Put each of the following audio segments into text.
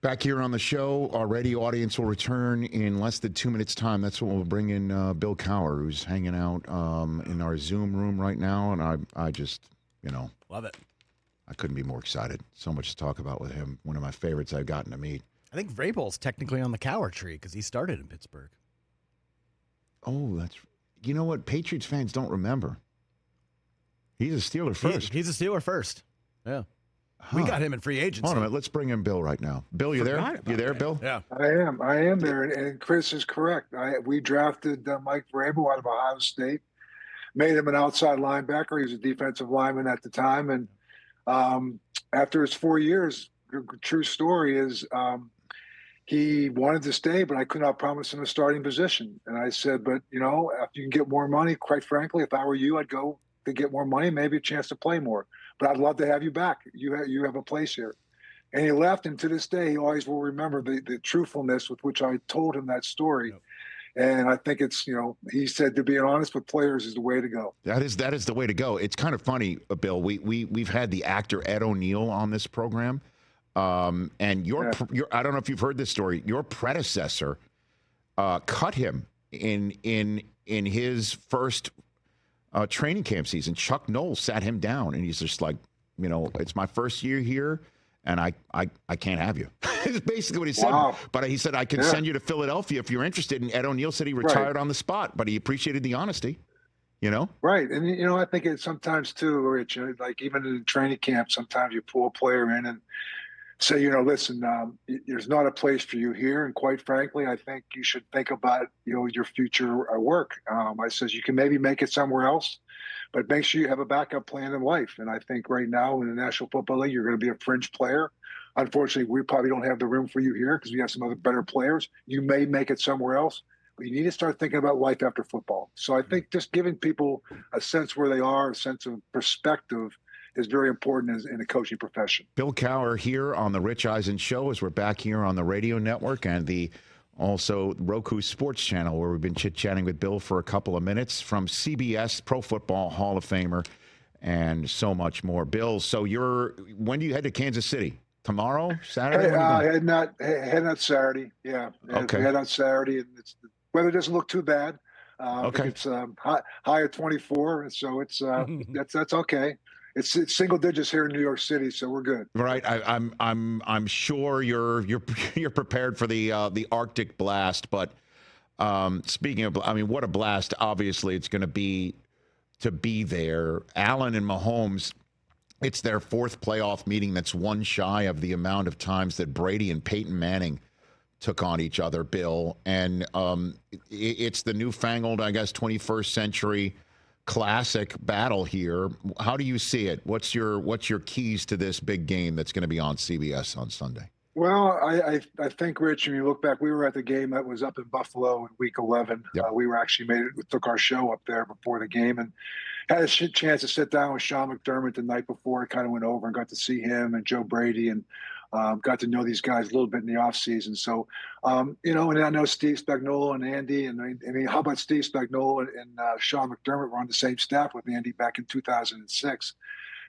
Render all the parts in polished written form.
Back here on the show, our radio audience will return in less than 2 minutes' time. That's when we'll bring in Bill Cowher, who's hanging out in our Zoom room right now. And I just, love it. I couldn't be more excited. So much to talk about with him. One of my favorites I've gotten to meet. I think Vrabel's technically on the Cowher tree because he started in Pittsburgh. Oh, you know what? Patriots fans don't remember. He's a Steeler first. He's a Steeler first. Yeah. We got him in free agency. Hold on a minute. Let's bring in Bill right now. Bill, you there? You there, Bill? Yeah. I am there, and Chris is correct. We drafted Mike Vrabel out of Ohio State, made him an outside linebacker. He was a defensive lineman at the time, and after his 4 years, the true story is he wanted to stay, but I could not promise him a starting position. And I said, but, if you can get more money, quite frankly, if I were you, I'd go to get more money, maybe a chance to play more. But I'd love to have you back. You have a place here. And he left, and to this day, he always will remember the truthfulness with which I told him that story. Yep. And I think it's, he said to being honest with players is the way to go. That is the way to go. It's kind of funny, Bill. We've had the actor Ed O'Neill on this program, and your I don't know if you've heard this story. Your predecessor cut him in his first training camp season. Chuck Noll sat him down, and he's just like, it's my first year here, and I can't have you. It's basically what he said. Wow. But he said, I can send you to Philadelphia if you're interested. And Ed O'Neill said he retired on the spot, but he appreciated the honesty, Right. And, I think it's sometimes too, Rich, like even in training camp, sometimes you pull a player in and say, listen, there's not a place for you here. And quite frankly, I think you should think about, your future work. I says you can maybe make it somewhere else, but make sure you have a backup plan in life. And I think right now in the National Football League, you're going to be a fringe player. Unfortunately, we probably don't have the room for you here because we have some other better players. You may make it somewhere else, but you need to start thinking about life after football. So I think just giving people a sense where they are, a sense of perspective is very important in the coaching profession. Bill Cowher here on the Rich Eisen Show as we're back here on the radio network and the also Roku Sports channel where we've been chit-chatting with Bill for a couple of minutes from CBS, Pro Football Hall of Famer, and so much more. Bill, so when do you head to Kansas City? Tomorrow? Saturday? Heading out Saturday. Yeah. Okay. Head out Saturday, and the weather doesn't look too bad. Okay. It's high at 24, so it's that's okay. It's single digits here in New York City, so we're good. Right. I'm sure you're prepared for the Arctic blast. But speaking of, what a blast! Obviously, it's going to be there. Allen and Mahomes. It's their fourth playoff meeting. That's one shy of the amount of times that Brady and Peyton Manning took on each other, Bill. And it's the newfangled, I guess, 21st century classic battle here. How do you see it? What's your keys to this big game that's going to be on CBS on Sunday? Well, I think, Rich, when you look back, we were at the game that was up in Buffalo in Week 11. Yep. We were actually took our show up there before the game and had a chance to sit down with Sean McDermott the night before. I kind of went over and got to see him and Joe Brady and got to know these guys a little bit in the offseason. So, and I know Steve Spagnuolo and Andy. And how about Steve Spagnuolo and Sean McDermott were on the same staff with Andy back in 2006.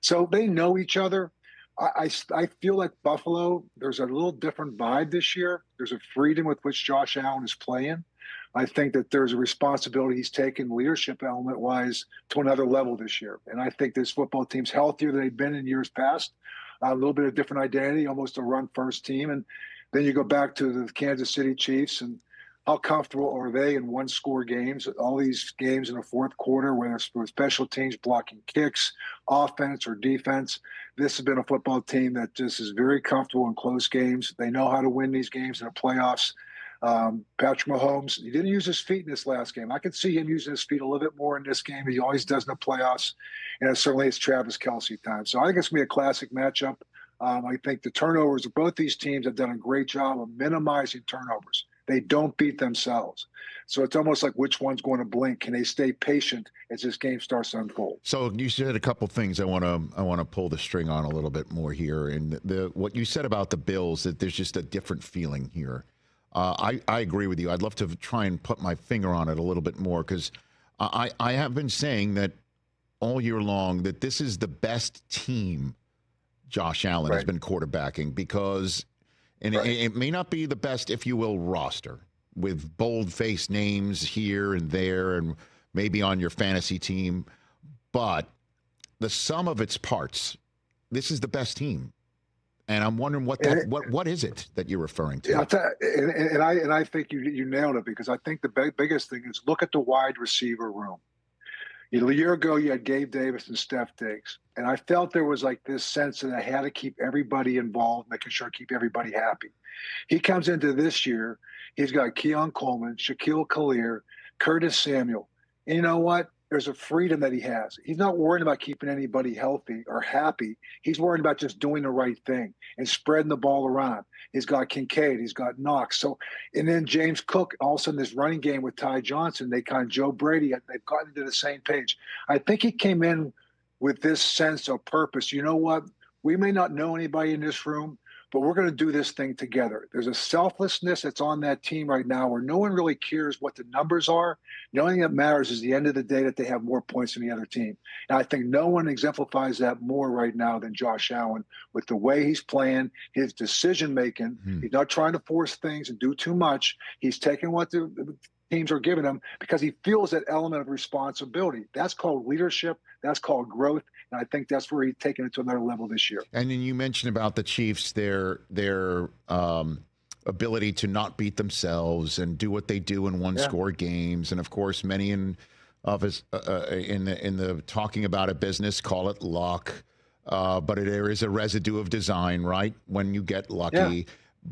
So they know each other. I feel like Buffalo, there's a little different vibe this year. There's a freedom with which Josh Allen is playing. I think that there's a responsibility he's taken leadership element-wise to another level this year. And I think this football team's healthier than they've been in years past. A little bit of different identity, almost a run-first team. And then you go back to the Kansas City Chiefs, and how comfortable are they in one-score games? All these games in the fourth quarter, whether it's special teams blocking kicks, offense or defense. This has been a football team that just is very comfortable in close games. They know how to win these games in the playoffs. Patrick Mahomes, he didn't use his feet in this last game. I could see him using his feet a little bit more in this game. He always does in the playoffs. And certainly it's Travis Kelce time. So I think it's going to be a classic matchup. I think the turnovers of both these teams have done a great job of minimizing turnovers. They don't beat themselves. So it's almost like which one's going to blink. Can they stay patient as this game starts to unfold? So you said a couple things I want to pull the string on a little bit more here. And what you said about the Bills, that there's just a different feeling here. I agree with you. I'd love to try and put my finger on it a little bit more because I have been saying that all year long that this is the best team Josh Allen has been quarterbacking because And it may not be the best, if you will, roster with bold-faced names here and there and maybe on your fantasy team, but the sum of its parts, this is the best team. And I'm wondering what is it that you're referring to? And I think you nailed it, because I think the biggest thing is look at the wide receiver room. A year ago, you had Gabe Davis and Steph Diggs, and I felt there was like this sense that I had to keep everybody involved, making sure I keep everybody happy. He comes into this year, he's got Keon Coleman, Shaquille Collier, Curtis Samuel. And you know what? There's a freedom that he has. He's not worried about keeping anybody healthy or happy. He's worried about just doing the right thing and spreading the ball around. He's got Kincaid. He's got Knox. So, and then James Cook, all of a sudden this running game with Ty Johnson, they kind of Joe Brady, they've gotten into the same page. I think he came in with this sense of purpose. You know what? We may not know anybody in this room, but we're going to do this thing together. There's a selflessness that's on that team right now where no one really cares what the numbers are. The only thing that matters is the end of the day that they have more points than the other team. And I think no one exemplifies that more right now than Josh Allen with the way he's playing, his decision-making. He's not trying to force things and do too much. He's taking what the teams are giving him because he feels that element of responsibility. That's called leadership. That's called growth. And I think that's where he's taken it to another level this year. And then you mentioned about the Chiefs, their ability to not beat themselves and do what they do in one-score games. And, of course, many in the talking about a business call it luck. But there is a residue of design, right, when you get lucky. Yeah.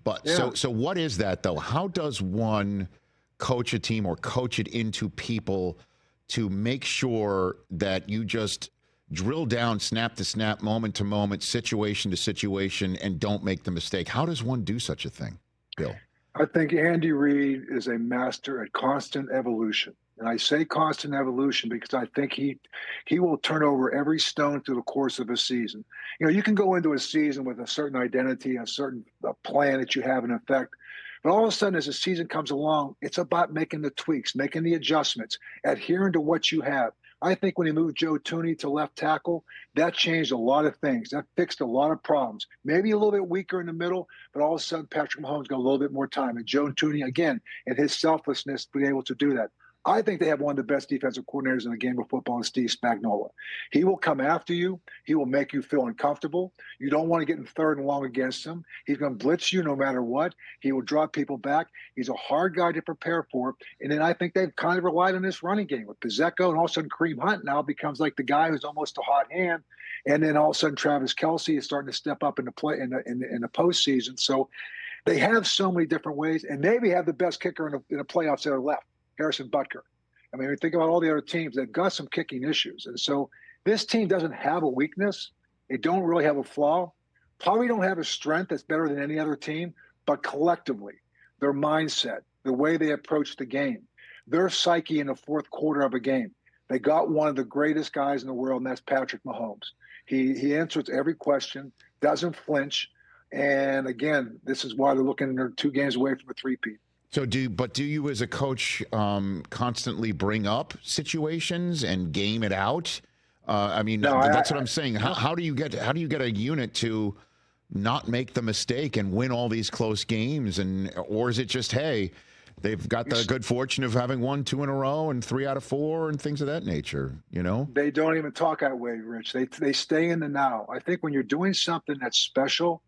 But so what is that, though? How does one coach a team or coach it into people to make sure that you just drill down snap to snap, moment to moment, situation to situation, and don't make the mistake? How does one do such a thing, Bill? I think Andy Reid is a master at constant evolution. And I say constant evolution because I think he will turn over every stone through the course of a season. You know, you can go into a season with a certain identity, a certain plan that you have in effect. But all of a sudden, as the season comes along, it's about making the tweaks, making the adjustments, adhering to what you have. I think when he moved Joe Thuney to left tackle, that changed a lot of things. That fixed a lot of problems. Maybe a little bit weaker in the middle, but all of a sudden Patrick Mahomes got a little bit more time. And Joe Thuney, again, and his selflessness, being able to do that. I think they have one of the best defensive coordinators in the game of football, in Steve Spagnuolo. He will come after you. He will make you feel uncomfortable. You don't want to get in third and long against him. He's going to blitz you no matter what. He will draw people back. He's a hard guy to prepare for. And then I think they've kind of relied on this running game with Pacheco, and all of a sudden Kareem Hunt now becomes like the guy who's almost a hot hand. And then all of a sudden Travis Kelce is starting to step up in the play in the postseason. So they have so many different ways, and maybe have the best kicker in the playoffs that are left. Harrison Butker. I mean, think about all the other teams that got some kicking issues. And so this team doesn't have a weakness. They don't really have a flaw. Probably don't have a strength that's better than any other team, but collectively, their mindset, the way they approach the game, their psyche in the fourth quarter of a game. They got one of the greatest guys in the world, and that's Patrick Mahomes. He answers every question, doesn't flinch. And again, this is why they're 2 games away from a three-peat. So do you as a coach constantly bring up situations and game it out? I mean, that's what I'm saying. How do you get a unit to not make the mistake and win all these close games? Or is it just, hey, they've got the good fortune of having won 2 in a row and 3 out of 4 and things of that nature, you know? They don't even talk that way, Rich. They stay in the now. I think when you're doing something that's special,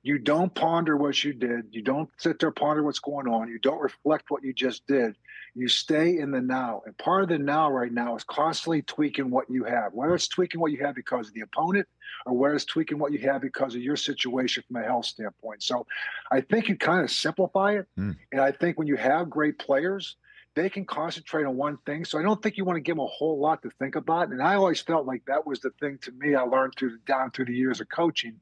you don't ponder what you did. You don't sit there ponder what's going on. You don't reflect what you just did. You stay in the now. And part of the now right now is constantly tweaking what you have, whether it's tweaking what you have because of the opponent or whether it's tweaking what you have because of your situation from a health standpoint. So I think you kind of simplify it. And I think when you have great players, they can concentrate on one thing. So I don't think you want to give them a whole lot to think about. And I always felt like that was the thing to me I learned down through the years of coaching,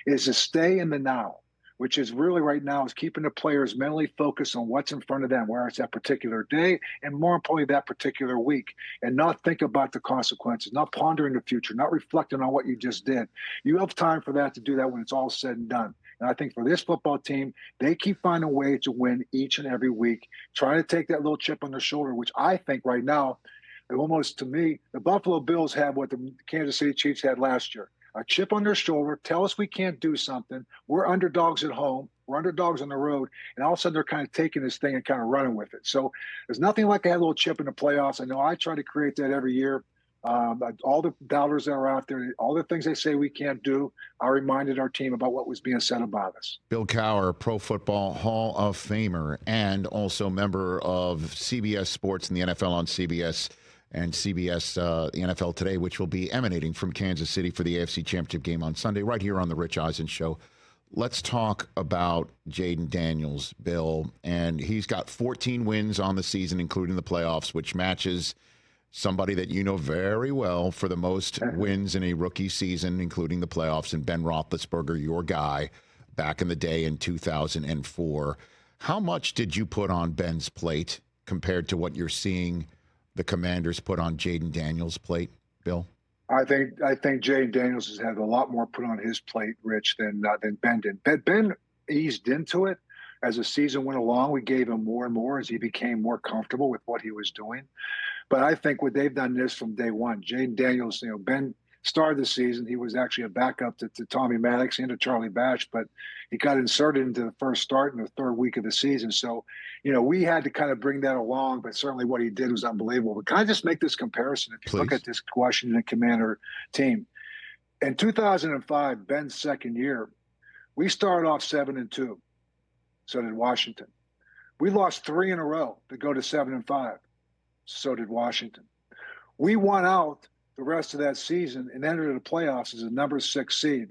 is to stay in the now, which is really right now is keeping the players mentally focused on what's in front of them, where it's that particular day, and more importantly, that particular week, and not think about the consequences, not pondering the future, not reflecting on what you just did. You have time for that to do that when it's all said and done. And I think for this football team, they keep finding a way to win each and every week, trying to take that little chip on their shoulder, which I think right now, almost to me, the Buffalo Bills have what the Kansas City Chiefs had last year. A chip on their shoulder, tell us we can't do something. We're underdogs at home. We're underdogs on the road, and all of a sudden they're kind of taking this thing and kind of running with it. So there's nothing like I had a little chip in the playoffs. I know I try to create that every year. All the doubters that are out there, all the things they say we can't do, I reminded our team about what was being said about us. Bill Cowher, Pro Football Hall of Famer, and also member of CBS Sports and the NFL on CBS and CBS, the NFL Today, which will be emanating from Kansas City for the AFC Championship game on Sunday, right here on the Rich Eisen Show. Let's talk about Jayden Daniels, Bill. And he's got 14 wins on the season, including the playoffs, which matches somebody that you know very well for the most wins in a rookie season, including the playoffs, and Ben Roethlisberger, your guy, back in the day in 2004. How much did you put on Ben's plate compared to what you're seeing the Commanders put on Jayden Daniels' plate, Bill? I think Jayden Daniels has had a lot more put on his plate, Rich, than Ben did. Ben eased into it as the season went along. We gave him more and more as he became more comfortable with what he was doing. But I think what they've done this from day one. Jayden Daniels, Ben started the season. He was actually a backup to Tommy Maddox and to Charlie Batch, but he got inserted into the first start in the third week of the season. So, we had to kind of bring that along, but certainly what he did was unbelievable. But can I just make this comparison? If you look at this Washington Commander team, in 2005, Ben's second year, we started off 7-2. So did Washington. We lost 3 in a row to go to 7-5. So did Washington. We won out the rest of that season and entered the playoffs as a number 6 seed.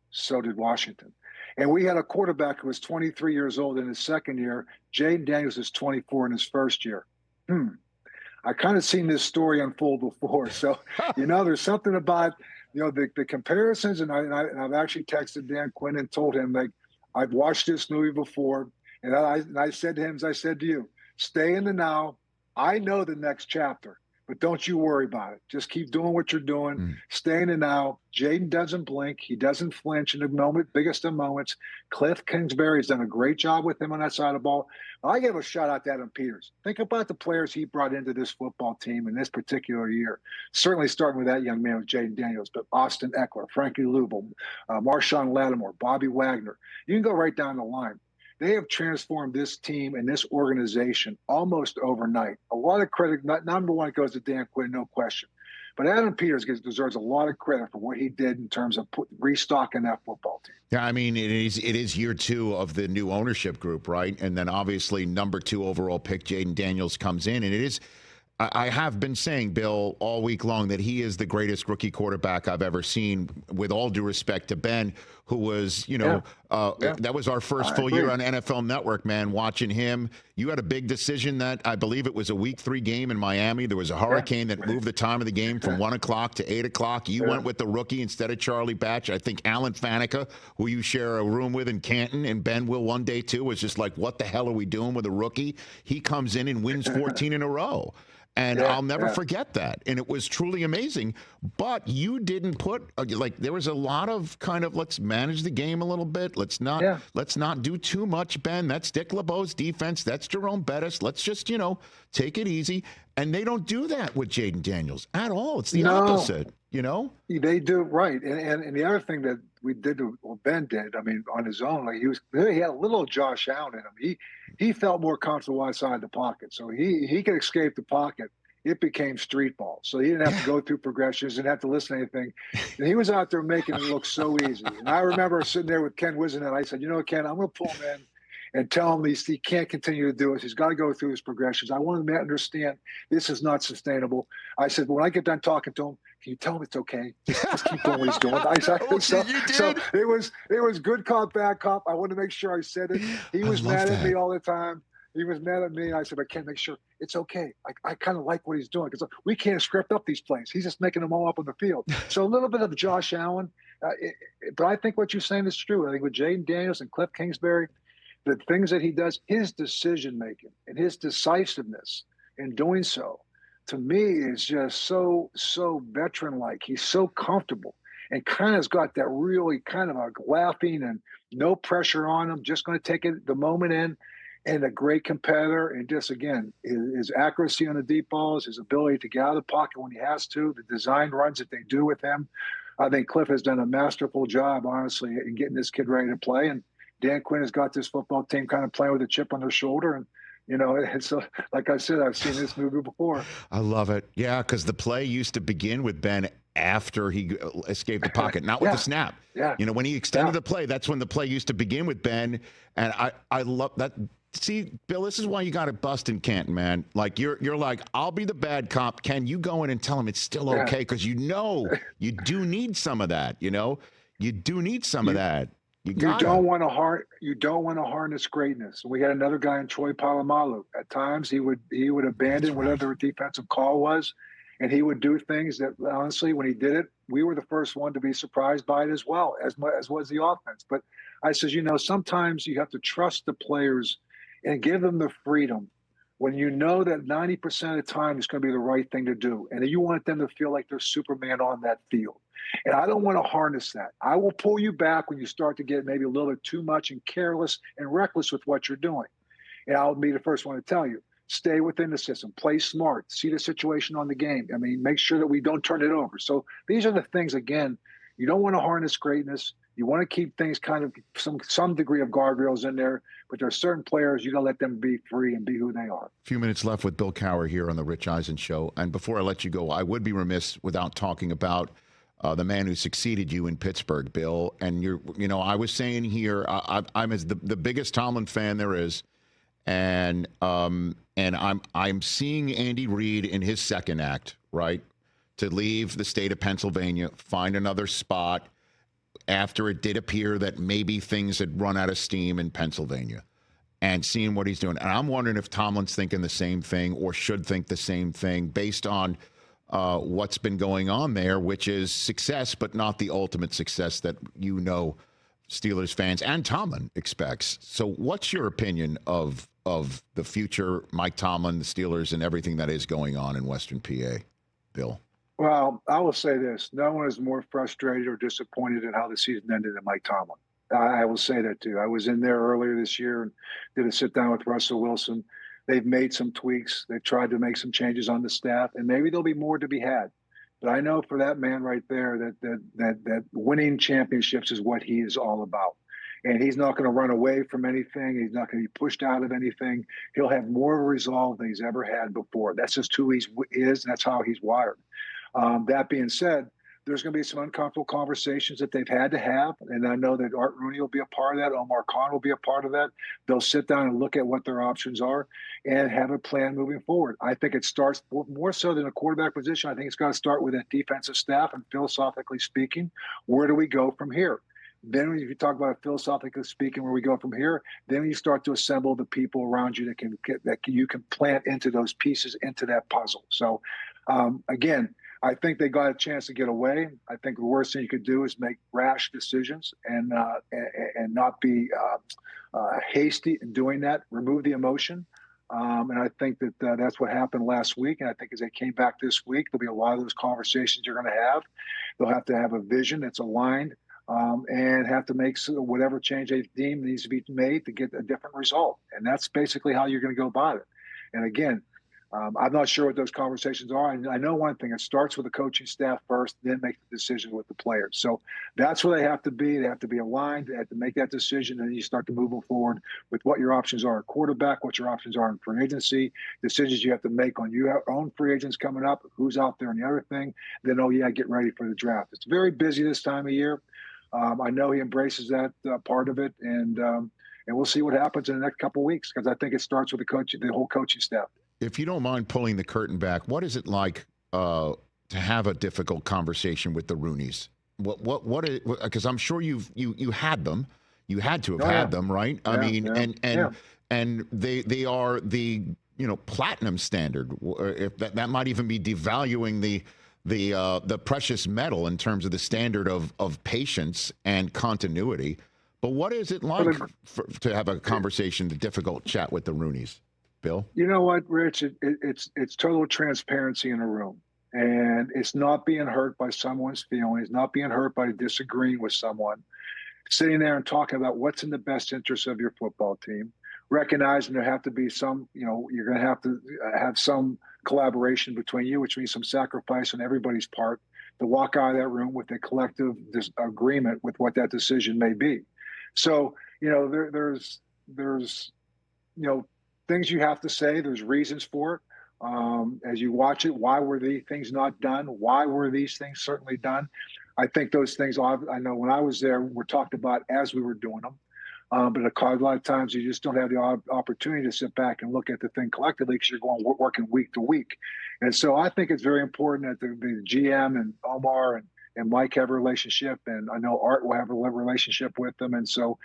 So did Washington. And we had a quarterback who was 23 years old in his second year. Jayden Daniels is 24 in his first year. I kind of seen this story unfold before. So, there's something about, the comparisons. And I've actually texted Dan Quinn and told him, like, I've watched this movie before. And I said to him, as I said to you, stay in the now. I know the next chapter, but don't you worry about it. Just keep doing what you're doing. Stay in the now. Jayden doesn't blink. He doesn't flinch in the moment, biggest of moments. Cliff Kingsbury has done a great job with him on that side of the ball. I give a shout out to Adam Peters. Think about the players he brought into this football team in this particular year. Certainly starting with that young man with Jayden Daniels, but Austin Eckler, Frankie Louvel, Marshawn Lattimore, Bobby Wagner. You can go right down the line. They have transformed this team and this organization almost overnight. A lot of credit, number one, goes to Dan Quinn, no question. But Adam Peters deserves a lot of credit for what he did in terms of restocking that football team. Yeah, I mean, it is year 2 of the new ownership group, right? And then obviously number 2 overall pick, Jayden Daniels, comes in. And it is, I have been saying, Bill, all week long that he is the greatest rookie quarterback I've ever seen, with all due respect to Ben, who was, that was our first full year on NFL Network, man, watching him. You had a big decision that I believe it was a week 3 game in Miami. There was a hurricane that moved the time of the game from 1 o'clock to 8 o'clock. You went with the rookie instead of Charlie Batch. I think Alan Faneca, who you share a room with in Canton, and Ben will one day too, was just like, what the hell are we doing with a rookie? He comes in and wins 14 in a row. And I'll never forget that. And it was truly amazing. But you didn't put, there was a lot of kind of, let's manage the game a little bit. Let's not do too much, Ben. That's Dick LeBeau's defense. That's Jerome Bettis. Let's just, take it easy. And they don't do that with Jayden Daniels at all. It's the opposite, They do, right. And the other thing that we did, Ben did, on his own, he had a little Josh Allen in him. He felt more comfortable outside the pocket. So he could escape the pocket. It became street ball. So he didn't have to go through progressions, didn't have to listen to anything. And he was out there making it look so easy. And I remember sitting there with Ken Wisenhunt. I said, Ken, I'm going to pull him in and tell him he can't continue to do it. He's got to go through his progressions. I want him to understand this is not sustainable. I said, when I get done talking to him, can you tell him it's okay? Just keep doing what he's doing. So it was good cop, bad cop. I wanted to make sure I said it. He was mad at me all the time. He was mad at me. I said, I can't make sure it's okay. I kind of like what he's doing because we can't script up these plays. He's just making them all up on the field. So a little bit of Josh Allen. But I think what you're saying is true. I think with Jayden Daniels and Cliff Kingsbury, the things that he does, his decision-making and his decisiveness in doing so, to me, is just so veteran-like. He's so comfortable and kind of has got that really kind of a laughing and no pressure on him, just going to take it the moment in. And a great competitor, and just, again, his accuracy on the deep balls, his ability to get out of the pocket when he has to, the design runs that they do with him. I think Cliff has done a masterful job, honestly, in getting this kid ready to play. And Dan Quinn has got this football team kind of playing with a chip on their shoulder. And, it's like I said, I've seen this movie before. I love it. Yeah, because the play used to begin with Ben after he escaped the pocket, not with the snap. Yeah. When he extended the play, that's when the play used to begin with Ben. And I love that. See, Bill, this is why you got to bust in Canton, man. Like you're like, I'll be the bad cop. Can you go in and tell him it's still okay? Because you do need some of that. You do need some of that. You don't want to harness greatness. We had another guy in Troy Polamalu. At times he would abandon whatever the defensive call was, and he would do things that honestly, when he did it, we were the first one to be surprised by it as well, as was the offense. But I says, sometimes you have to trust the players and give them the freedom when you know that 90% of the time it's going to be the right thing to do, and you want them to feel like they're Superman on that field. And I don't want to harness that. I will pull you back when you start to get maybe a little bit too much and careless and reckless with what you're doing. And I'll be the first one to tell you, stay within the system, play smart, see the situation on the game. I mean, make sure that we don't turn it over. So these are the things, again, you don't want to harness greatness. You want to keep things kind of some degree of guardrails in there, but there are certain players, you got to let them be free and be who they are. A few minutes left with Bill Cowher here on the Rich Eisen Show. And before I let you go, I would be remiss without talking about the man who succeeded you in Pittsburgh, Bill. And I was saying here, I'm the biggest Tomlin fan there is, and I'm seeing Andy Reid in his second act, right, to leave the state of Pennsylvania, find another spot after it did appear that maybe things had run out of steam in Pennsylvania, and seeing what he's doing. And I'm wondering if Tomlin's thinking the same thing or should think the same thing based on what's been going on there, which is success, but not the ultimate success that Steelers fans and Tomlin expects. So what's your opinion of the future, Mike Tomlin, the Steelers, and everything that is going on in Western PA, Bill? Well, I will say this. No one is more frustrated or disappointed in how the season ended than Mike Tomlin. I will say that, too. I was in there earlier this year and did a sit-down with Russell Wilson. They've made some tweaks. They've tried to make some changes on the staff, and maybe there'll be more to be had. But I know for that man right there that winning championships is what he is all about. And he's not going to run away from anything. He's not going to be pushed out of anything. He'll have more resolve than he's ever had before. That's just who he is, and that's how he's wired. That being said, there's going to be some uncomfortable conversations that they've had to have. And I know that Art Rooney will be a part of that. Omar Khan will be a part of that. They'll sit down and look at what their options are and have a plan moving forward. I think it starts more so than a quarterback position. I think it's got to start with that defensive staff. And philosophically speaking, where do we go from here? Then if you talk about philosophically speaking, where we go from here, then you start to assemble the people around you that you can plant into those pieces into that puzzle. So again, I think they got a chance to get away. I think the worst thing you could do is make rash decisions and not be hasty in doing that. Remove the emotion. And I think that that's what happened last week. And I think as they came back this week, there'll be a lot of those conversations you're going to have. They'll have to have a vision that's aligned and have to make whatever change they deem needs to be made to get a different result. And that's basically how you're going to go about it. And again, I'm not sure what those conversations are. I know one thing. It starts with the coaching staff first, then make the decision with the players. So that's where they have to be. They have to be aligned. They have to make that decision, and then you start to move them forward with what your options are at quarterback, what your options are in free agency, decisions you have to make on your own free agents coming up, who's out there and the other thing. Then, get ready for the draft. It's very busy this time of year. I know he embraces that part of it, and we'll see what happens in the next couple of weeks because I think it starts with the whole coaching staff. If you don't mind pulling the curtain back, what is it like to have a difficult conversation with the Rooneys? What is, because I'm sure you had them. You had to have had them, right? I mean, and they are the platinum standard. If that might even be devaluing the precious metal in terms of the standard of patience and continuity. But what is it like to have a conversation, a difficult chat with the Rooneys? Bill? You know what, Rich? It's total transparency in a room. And it's not being hurt by someone's feelings, not being hurt by disagreeing with someone. Sitting there and talking about what's in the best interest of your football team. Recognizing there have to be some, you're going to have to have some collaboration between you, which means some sacrifice on everybody's part to walk out of that room with a collective agreement with what that decision may be. So there's things you have to say. There's reasons for it. As you watch it, why were these things not done? Why were these things certainly done? I think those things, I know when I was there, were talked about as we were doing them. But a lot of times you just don't have the opportunity to sit back and look at the thing collectively because you're working week to week. And so I think it's very important that the GM and Omar and Mike have a relationship, and I know Art will have a relationship with them. And so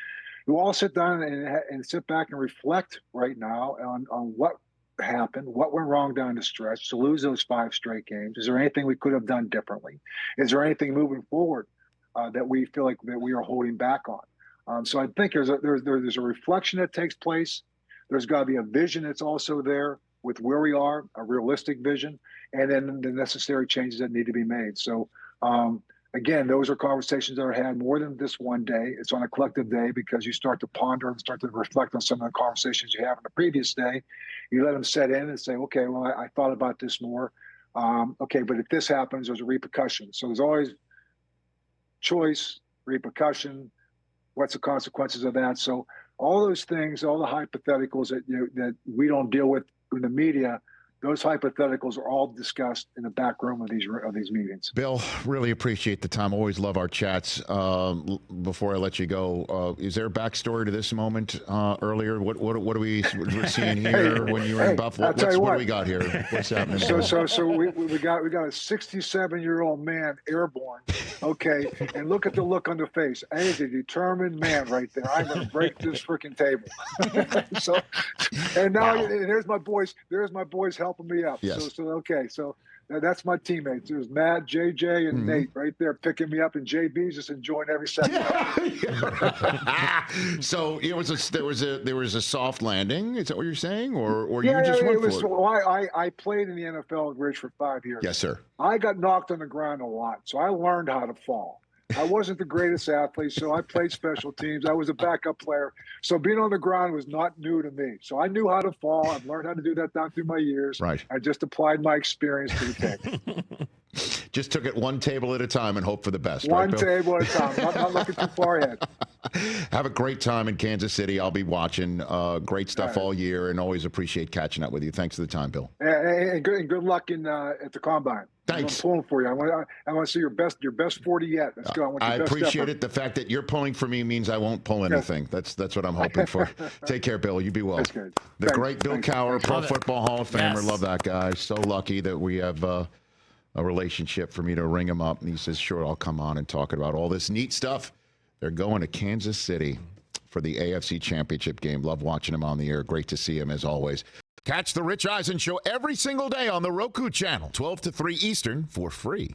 we'll all sit down and sit back and reflect right now on what happened, what went wrong down the stretch to lose those 5 straight games. Is there anything we could have done differently? Is there anything moving forward that we feel like that we are holding back on? So I think there's a reflection that takes place. There's got to be a vision that's also there with where we are, a realistic vision, and then the necessary changes that need to be made. So again, those are conversations that are had more than this one day. It's on a collective day because you start to ponder and start to reflect on some of the conversations you have on the previous day. You let them set in and say, okay, well, I thought about this more. Okay, but if this happens, there's a repercussion. So there's always choice, repercussion, what's the consequences of that? So all those things, all the hypotheticals that we don't deal with in the media, those hypotheticals are all discussed in the back room of these meetings. Bill, really appreciate the time. Always love our chats. Before I let you go, is there a backstory to this moment earlier? What are we seeing here when you were in Buffalo? What do we got here? What's happening? So we got a 67-year-old man airborne. Okay, and look at the look on the face. That is a determined man right there. I'm going to break this freaking table. And now there's my boys. There's my boys helping me up. Yes. So that's my teammates. There's Matt, JJ, and Nate right there picking me up, and JB's just enjoying every second. So there was a soft landing. Is that what you're saying, or you just went for it? Well, I played in the NFL, Rich, for 5 years. Yes, sir. I got knocked on the ground a lot, so I learned how to fall. I wasn't the greatest athlete, so I played special teams. I was a backup player. So being on the ground was not new to me. So I knew how to fall. I've learned how to do that down through my years. Right. I just applied my experience to the table. Just took it one table at a time and hope for the best. One table at a time. Not looking too far ahead. Have a great time in Kansas City. I'll be watching. Great stuff all year, and always appreciate catching up with you. Thanks for the time, Bill. And good luck at the Combine. Thanks. I'm pulling for you. I want to see your best 40 yet. Let's go. I appreciate it. The fact that you're pulling for me means I won't pull anything. That's what I'm hoping for. Take care, Bill. You be well. That's good. The great Bill Cowher, Pro Football Hall of Famer. Yes. Love that guy. So lucky that we have a relationship for me to ring him up. And he says, sure, I'll come on and talk about all this neat stuff. They're going to Kansas City for the AFC Championship game. Love watching him on the air. Great to see him as always. Catch the Rich Eisen Show every single day on the Roku channel, 12 to 3 Eastern for free.